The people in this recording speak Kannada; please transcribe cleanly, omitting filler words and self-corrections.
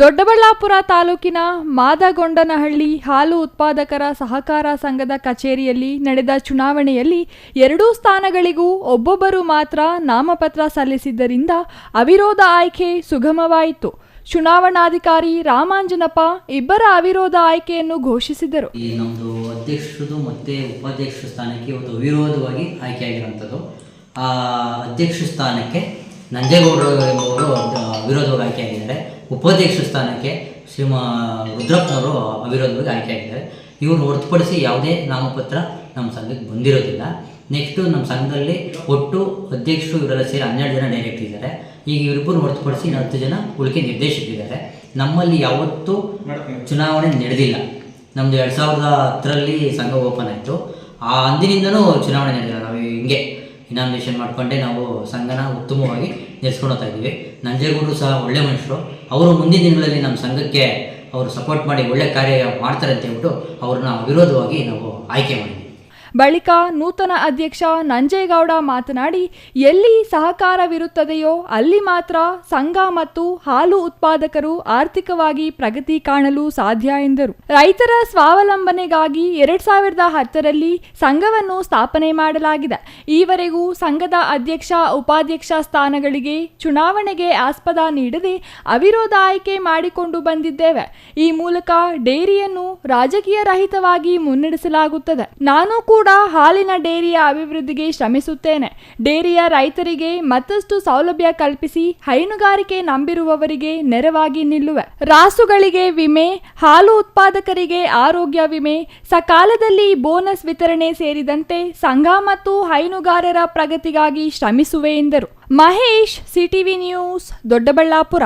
ದೊಡ್ಡಬಳ್ಳಾಪುರ ತಾಲೂಕಿನ ಮಾದಗೊಂಡನಹಳ್ಳಿ ಹಾಲು ಉತ್ಪಾದಕರ ಸಹಕಾರ ಸಂಘದ ಕಚೇರಿಯಲ್ಲಿ ನಡೆದ ಚುನಾವಣೆಯಲ್ಲಿ ಎರಡೂ ಸ್ಥಾನಗಳಿಗೂ ಒಬ್ಬೊಬ್ಬರು ಮಾತ್ರ ನಾಮಪತ್ರ ಸಲ್ಲಿಸಿದ್ದರಿಂದ ಅವಿರೋಧ ಆಯ್ಕೆ ಸುಗಮವಾಯಿತು. ಚುನಾವಣಾಧಿಕಾರಿ ರಾಮಾಂಜನಪ್ಪ ಇಬ್ಬರ ಅವಿರೋಧ ಆಯ್ಕೆಯನ್ನು ಘೋಷಿಸಿದರು. ನಮ್ಮದು ಅಧ್ಯಕ್ಷರು ಮತ್ತು ಉಪಾಧ್ಯಕ್ಷ ಸ್ಥಾನಕ್ಕೆ ಇವತ್ತು ಅವಿರೋಧವಾಗಿ ಆಯ್ಕೆಯಾಗಿರುವಂಥದ್ದು. ಆ ಅಧ್ಯಕ್ಷ ಸ್ಥಾನಕ್ಕೆ ನಂಜೇಗೌಡರು ಎಂಬುವರು ಅವಿರೋಧವಾಗಿ ಆಯ್ಕೆಯಾಗಿದ್ದಾರೆ. ಉಪಾಧ್ಯಕ್ಷ ಸ್ಥಾನಕ್ಕೆ ರುದ್ರಪ್ಪನವರು ಅವಿರೋಧವಾಗಿ ಆಯ್ಕೆಯಾಗಿದ್ದಾರೆ. ಇವರು ಹೊರತುಪಡಿಸಿ ಯಾವುದೇ ನಾಮಪತ್ರ ನಮ್ಮ ಸಂಘಕ್ಕೆ ಬಂದಿರೋದಿಲ್ಲ. ನೆಕ್ಸ್ಟು ನಮ್ಮ ಸಂಘದಲ್ಲಿ ಒಟ್ಟು ಅಧ್ಯಕ್ಷರು ಇವರೆಲ್ಲ ಸೇರಿ 12 ಜನ ಡೈರೆಕ್ಟ್ ಇದ್ದಾರೆ. ಈಗ ಇವರಿಬ್ಬರು ಹೊರತುಪಡಿಸಿ 10 ಜನ ಉಳಿಕೆ ನಿರ್ದೇಶಕರಿದ್ದಾರೆ. ನಮ್ಮಲ್ಲಿ ಯಾವತ್ತೂ ಚುನಾವಣೆ ನಡೆದಿಲ್ಲ. ನಮ್ಮದು 2010ರಲ್ಲಿ ಸಂಘ ಓಪನ್ ಆಯಿತು. ಆ ಅಂದಿನಿಂದನೂ ಚುನಾವಣೆ ನಡೆದಿಲ್ಲ. ನಾವು ಹಿಂಗೆ ಇನಾಮಿನೇಷನ್ ಮಾಡಿಕೊಂಡೆ ನಾವು ಸಂಘನ ಉತ್ತಮವಾಗಿ ನಡೆಸ್ಕೊಂಡು ಹೋಗ್ತಾ ಇದ್ದೀವಿ. ನಂಜೇಗೌಡರು ಸಹ ಒಳ್ಳೆ ಮನುಷ್ಯರು. ಅವರು ಮುಂದಿನ ದಿನಗಳಲ್ಲಿ ನಮ್ಮ ಸಂಘಕ್ಕೆ ಅವರು ಸಪೋರ್ಟ್ ಮಾಡಿ ಒಳ್ಳೆ ಕಾರ್ಯ ಮಾಡ್ತಾರೆ ಅಂತ ಹೇಳ್ಬಿಟ್ಟು ಅವ್ರನ್ನ ವಿರೋಧವಾಗಿ ನಾವು ಆಯ್ಕೆ ಮಾಡಿದ್ವಿ. ಬಳಿಕ ನೂತನ ಅಧ್ಯಕ್ಷ ನಂಜೇಗೌಡ ಮಾತನಾಡಿ, ಎಲ್ಲಿ ಸಹಕಾರವಿರುತ್ತದೆಯೋ ಅಲ್ಲಿ ಮಾತ್ರ ಸಂಘ ಮತ್ತು ಹಾಲು ಉತ್ಪಾದಕರು ಆರ್ಥಿಕವಾಗಿ ಪ್ರಗತಿ ಕಾಣಲು ಸಾಧ್ಯ ಎಂದರು. ರೈತರ ಸ್ವಾವಲಂಬನೆಗಾಗಿ 2010ರಲ್ಲಿ ಸಂಘವನ್ನು ಸ್ಥಾಪನೆ ಮಾಡಲಾಗಿದೆ. ಈವರೆಗೂ ಸಂಘದ ಅಧ್ಯಕ್ಷ ಉಪಾಧ್ಯಕ್ಷ ಸ್ಥಾನಗಳಿಗೆ ಚುನಾವಣೆಗೆ ಆಸ್ಪದ ನೀಡದೆ ಅವಿರೋಧ ಆಯ್ಕೆ ಮಾಡಿಕೊಂಡು ಬಂದಿದ್ದೇವೆ. ಈ ಮೂಲಕ ಡೇರಿಯನ್ನು ರಾಜಕೀಯ ರಹಿತವಾಗಿ ಮುನ್ನಡೆಸಲಾಗುತ್ತದೆ. ನಾನು ಕೂಡ ಹಾಲಿನ ಡೇರಿಯ ಅಭಿವೃದ್ಧಿಗೆ ಶ್ರಮಿಸುತ್ತೇನೆ. ಡೇರಿಯ ರೈತರಿಗೆ ಮತ್ತಷ್ಟು ಸೌಲಭ್ಯ ಕಲ್ಪಿಸಿ ಹೈನುಗಾರಿಕೆ ನಂಬಿರುವವರಿಗೆ ನೆರವಾಗಿ ನಿಲ್ಲುವೆ. ರಾಸುಗಳಿಗೆ ವಿಮೆ, ಹಾಲು ಉತ್ಪಾದಕರಿಗೆ ಆರೋಗ್ಯ ವಿಮೆ, ಸಕಾಲದಲ್ಲಿ ಬೋನಸ್ ವಿತರಣೆ ಸೇರಿದಂತೆ ಸಂಘ ಮತ್ತು ಹೈನುಗಾರರ ಪ್ರಗತಿಗಾಗಿ ಶ್ರಮಿಸುವೆ ಎಂದರು. Mahesh, CTV news, Doddaballapura.